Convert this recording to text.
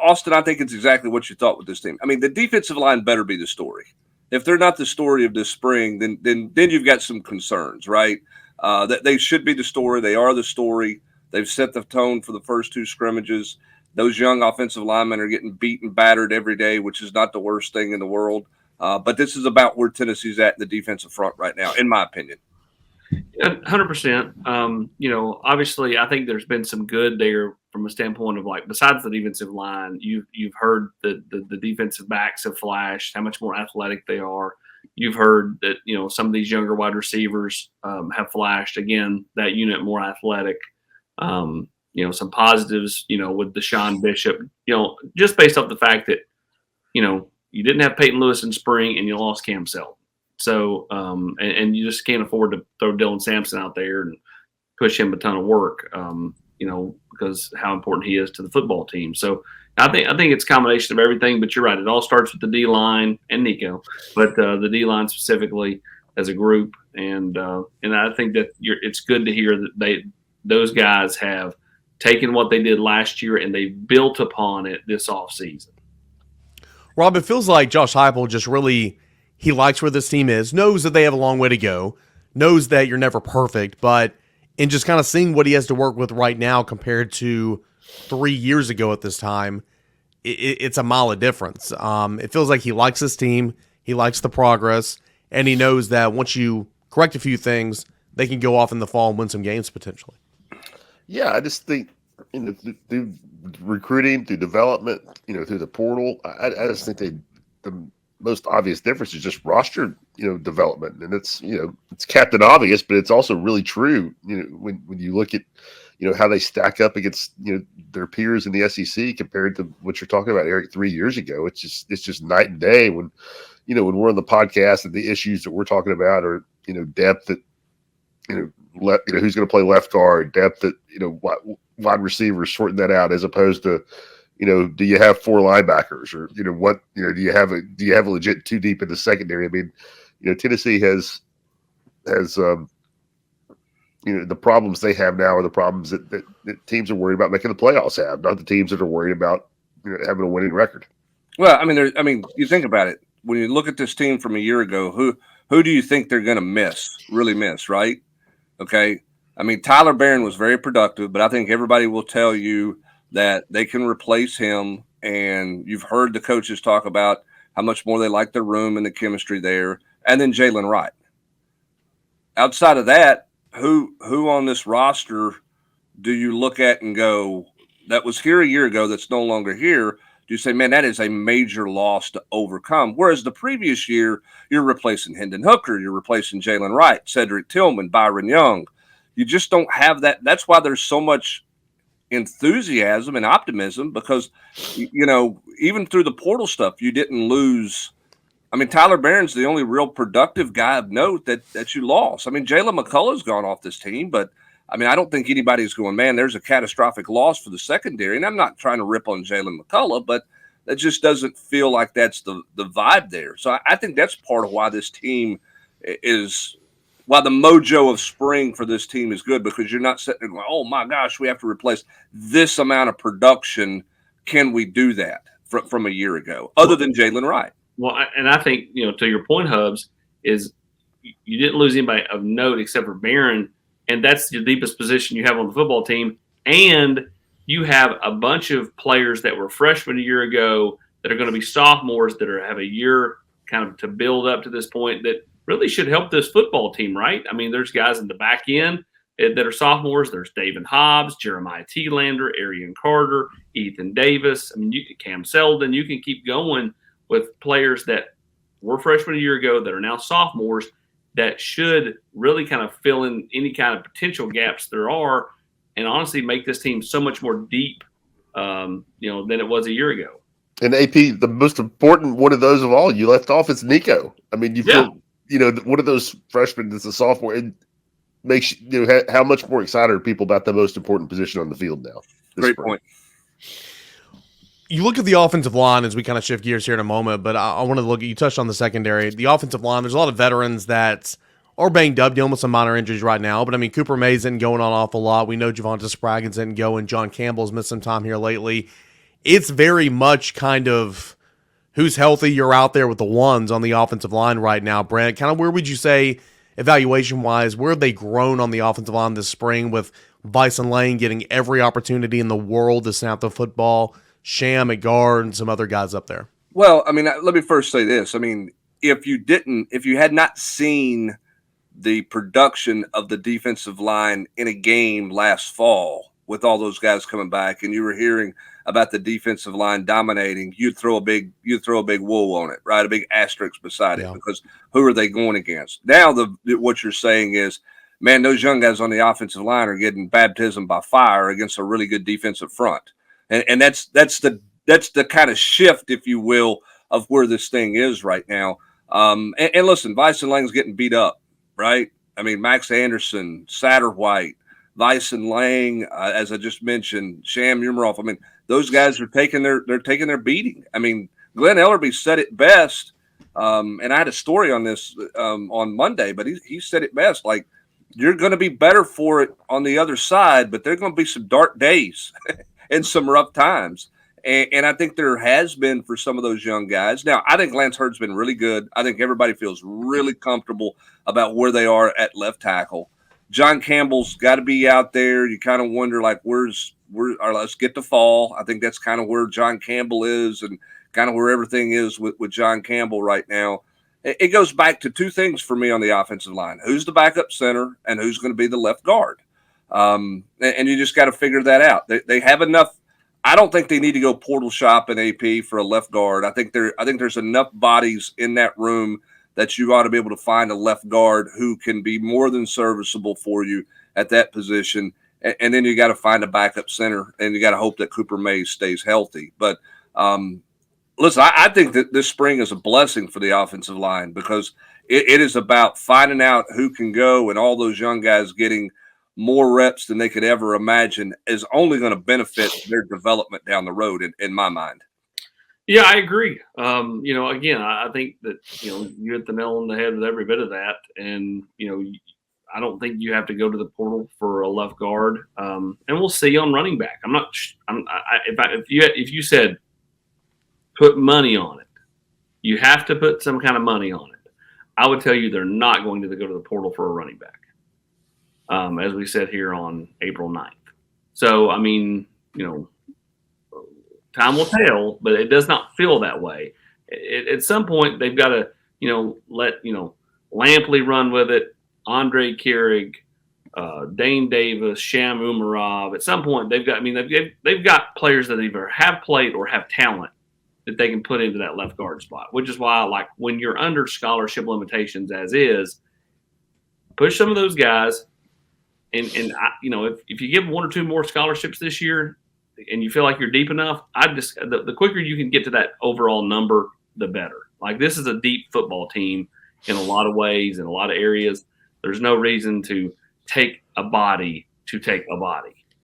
Austin, I think it's exactly what you thought with this team. I mean, the defensive line better be the story. If they're not the story of this spring, then you've got some concerns, right? That they should be the story. They are the story. They've set the tone for the first two scrimmages. Those young offensive linemen are getting beat and battered every day, which is not the worst thing in the world. But this is about where Tennessee's at in the defensive front right now, in my opinion. 100%. Obviously, I think there's been some good there from a standpoint of, like, besides the defensive line, you've heard the defensive backs have flashed, how much more athletic they are. You've heard that, some of these younger wide receivers have flashed. Again, that unit more athletic. Some positives, with Deshaun Bishop, just based off the fact that, you didn't have Peyton Lewis in spring and you lost Cam Selton. So, and you just can't afford to throw Dylan Sampson out there and push him a ton of work, because how important he is to the football team. So I think it's a combination of everything, but you're right. It all starts with the D-line and Nico, but the D-line specifically as a group. And I think that it's good to hear that those guys have taken what they did last year and they built upon it this offseason. Rob, it feels like Josh Heupel just really – he likes where this team is, knows that they have a long way to go, knows that you're never perfect, but in just kind of seeing what he has to work with right now compared to 3 years ago at this time, it's a mile of difference. It feels like he likes his team, he likes the progress, and he knows that once you correct a few things, they can go off in the fall and win some games potentially. Yeah, I just think through recruiting, through development, through the portal, I just think the most obvious difference is just roster, development. And it's, it's Captain Obvious, but it's also really true. When you look at, how they stack up against, their peers in the SEC compared to what you're talking about, Eric, 3 years ago. It's just night and day when, when we're on the podcast and the issues that we're talking about are, depth at, who's going to play left guard, depth at, wide receivers, sorting that out as opposed to, do you have four linebackers or, do you have a legit too deep in the secondary? I mean, Tennessee has the problems they have now are the problems that teams are worried about making the playoffs have, not the teams that are worried about, having a winning record. Well, you think about it. When you look at this team from a year ago, who do you think they're going to really miss, right? Okay. I mean, Tyler Barron was very productive, but I think everybody will tell you that they can replace him. And you've heard the coaches talk about how much more they like the room and the chemistry there. And then Jalen Wright. Outside of that, who on this roster do you look at and go, that was here a year ago that's no longer here? Do you say, man, that is a major loss to overcome? Whereas the previous year, you're replacing Hendon Hooker, you're replacing Jalen Wright, Cedric Tillman, Byron Young. You just don't have that. That's why there's so much enthusiasm and optimism because, even through the portal stuff, you didn't lose. I mean, Tyler Barron's the only real productive guy of note that you lost. I mean, Jalen McCullough's gone off this team, but I mean, I don't think anybody's going, man, there's a catastrophic loss for the secondary. And I'm not trying to rip on Jalen McCullough, but that just doesn't feel like that's the vibe there. So I think that's part of why this team why the mojo of spring for this team is good, because you're not sitting there going, oh my gosh, we have to replace this amount of production. Can we do that from a year ago, other than Jalen Wright? Well, and I think, to your point, Hubs, is you didn't lose anybody of note except for Barron, and that's the deepest position you have on the football team. And you have a bunch of players that were freshmen a year ago that are going to be sophomores that have a year kind of to build up to this point that really should help this football team, right? I mean, there's guys in the back end that are sophomores. There's David Hobbs, Jeremiah Thielander, Arian Carter, Ethan Davis. I mean, Cam Selden. You can keep going with players that were freshmen a year ago that are now sophomores that should really kind of fill in any kind of potential gaps there are, and honestly make this team so much more deep, than it was a year ago. And AP, the most important one of those of all you left off is Nico. I mean, you feel, one of those freshmen that's a sophomore, it makes how much more excited are people about the most important position on the field now? Great point. You look at the offensive line as we kind of shift gears here in a moment, but I want to look at, you touched on the secondary. The offensive line, there's a lot of veterans that are banged up, dealing with some minor injuries right now. But, I mean, Cooper Mays isn't going on an awful lot. We know Javonte Spraggins didn't go, and John Campbell's missed some time here lately. it's very much kind of who's healthy. You're out there with the ones on the offensive line right now, Brent. Kind of where would you say, evaluation-wise, where have they grown on the offensive line this spring with Bison Lane getting every opportunity in the world to snap the football, Sham at guard, and some other guys up there? Well, I mean, let me first say this. I mean, if you had not seen the production of the defensive line in a game last fall with all those guys coming back, and you were hearing about the defensive line dominating, you'd throw a big wool on it, right? A big asterisk beside it, because who are they going against? Now, what you're saying is, man, those young guys on the offensive line are getting baptism by fire against a really good defensive front, and that's the kind of shift, if you will, of where this thing is right now. And listen, Bison Lane's getting beat up, right? I mean, Max Anderson, Satterwhite, Bison Lang, as I just mentioned, Sham Umaroff. I mean, those guys are taking their beating. I mean, Glenn Ellerby said it best, and I had a story on this on Monday, but he said it best. Like, you're going to be better for it on the other side, but there are going to be some dark days and some rough times. And I think there has been for some of those young guys. Now, I think Lance Hurd's been really good. I think everybody feels really comfortable about where they are at left tackle. John Campbell's got to be out there. You kind of wonder, like, let's get to fall. I think that's kind of where John Campbell is and kind of where everything is with John Campbell right now. It goes back to two things for me on the offensive line. Who's the backup center and who's going to be the left guard? And you just got to figure that out. They have enough. I don't think they need to go portal shop in AP for a left guard. I think there's enough bodies in that room that you ought to be able to find a left guard who can be more than serviceable for you at that position. And then you got to find a backup center, and you got to hope that Cooper Mays stays healthy. But listen, I think that this spring is a blessing for the offensive line because it is about finding out who can go, and all those young guys getting more reps than they could ever imagine is only going to benefit their development down the road, in my mind. Yeah, I agree. Again, I think that, you hit the nail on the head with every bit of that. And, I don't think you have to go to the portal for a left guard. And we'll see on running back. If you said put money on it, you have to put some kind of money on it. I would tell you they're not going to go to the portal for a running back. As we said here on April 9th. So, I mean, time will tell, but it does not feel that way. At some point, they've got to, let, Lampley run with it, Andre Keurig, Dane Davis, Sham Umarov. At some point, they've got players that either have played or have talent that they can put into that left guard spot, which is why, like, when you're under scholarship limitations as is, push some of those guys. And if you give one or two more scholarships this year and you feel like you're deep enough, the quicker you can get to that overall number, the better. Like, this is a deep football team in a lot of ways, in a lot of areas. There's no reason to take a body to take a body.